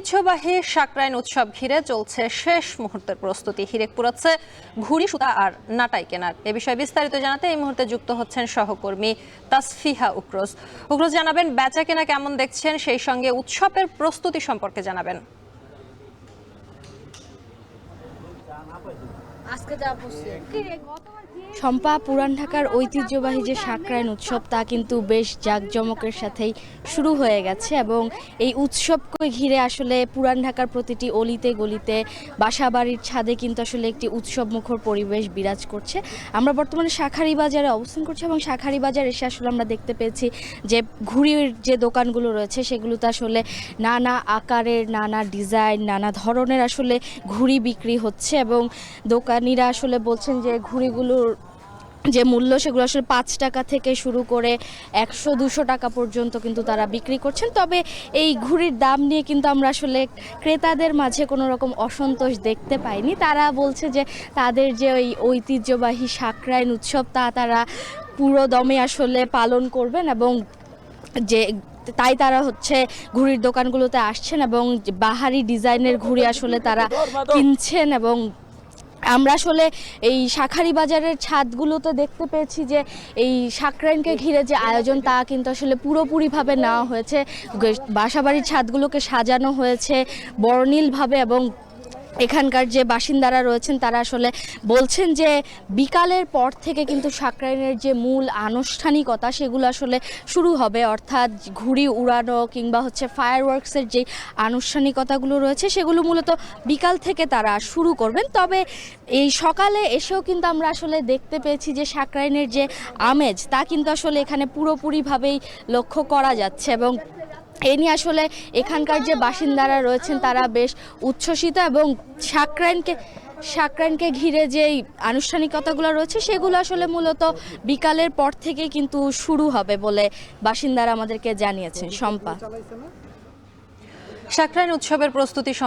ঐতিহ্যবাহী সাকরাইন উৎসব ঘিরে চলছে শেষ মুহূর্তের প্রস্তুতি। হিরেক পুরাচ্ছে ঘুড়ি, সুতা আর নাটাই কেনার। এ বিষয়ে বিস্তারিত জানাতে এই মুহূর্তে যুক্ত হচ্ছেন সহকর্মী তাসফিহা উকরোজ। উকরোজ, জানাবেন বেচা কেনা কেমন দেখছেন, সেই সঙ্গে উৎসবের প্রস্তুতি সম্পর্কে জানাবেন। শম্পা, পুরান ঢাকার ঐতিহ্যবাহী যে সাকরাইন উৎসব তা কিন্তু বেশ জাঁকজমকের সাথেই শুরু হয়ে গেছে এবং এই উৎসবকে ঘিরে আসলে পুরান ঢাকার প্রতিটি অলিতে গলিতে, বাসাবাড়ির ছাদে কিন্তু আসলে একটি উৎসব মুখর পরিবেশ বিরাজ করছে। আমরা বর্তমানে শাঁখারী বাজারে অবস্থান করছি এবং শাঁখারী বাজার এসে আসলে আমরা দেখতে পেয়েছি যে ঘুড়ির যে দোকানগুলো রয়েছে সেগুলোতে আসলে নানা আকারের, নানা ডিজাইন, নানা ধরনের আসলে ঘুড়ি বিক্রি হচ্ছে এবং দোকানিরা আসলে বলছেন যে ঘুড়িগুলোর যে মূল্য সেগুলো আসলে 5 টাকা থেকে শুরু করে 100-200 টাকা পর্যন্ত কিন্তু তারা বিক্রি করছেন। তবে এই ঘুড়ির দাম নিয়ে কিন্তু আমরা আসলে ক্রেতাদের মাঝে কোনো রকম অসন্তোষ দেখতে পাইনি। তারা বলছে যে তাদের যে ওই ঐতিহ্যবাহী সাকরাইন উৎসব তা তারা পুরো দমে আসলে পালন করবেন এবং যে তাই তারা ঘুড়ির দোকানগুলোতে আসছেন এবং বাহারি ডিজাইনের ঘুড়ি আসলে তারা কিনছেন। এবং আমরা আসলে এই শাঁখারী বাজারের ছাদগুলোতে দেখতে পেয়েছি যে এই সাকরাইনকে ঘিরে যে আয়োজন তা কিন্তু আসলে পুরোপুরিভাবে নেওয়া হয়েছে। বাসাবাড়ির ছাদগুলোকে সাজানো হয়েছে বর্ণিলভাবে এবং এখানকার যে বাসিন্দারা রয়েছেন তারা আসলে বলছেন যে বিকালের পর থেকে কিন্তু সাকরাইনের যে মূল আনুষ্ঠানিকতা সেগুলো আসলে শুরু হবে, অর্থাৎ ঘুড়ি উড়ানো কিংবা ফায়ারওয়ার্কসের যে আনুষ্ঠানিকতাগুলো রয়েছে সেগুলো মূলত বিকাল থেকে তারা শুরু করবেন। তবে এই সকালে এসেও কিন্তু আমরা আসলে দেখতে পেয়েছি যে সাকরাইনের যে আমেজ তা কিন্তু আসলে এখানে পুরোপুরিভাবেই লক্ষ্য করা যাচ্ছে এবং এ নিয়ে আসলে এখানকার যে বাসিন্দারা রয়েছেন তারা বেশ উচ্ছ্বসিত এবং সাকরাইনকে ঘিরে যেই আনুষ্ঠানিকতাগুলো রয়েছে সেগুলো আসলে মূলত বিকালের পর থেকে কিন্তু শুরু হবে বলে বাসিন্দারা আমাদেরকে জানিয়েছেন। শম্পা, সাকরাইন উৎসবের প্রস্তুতি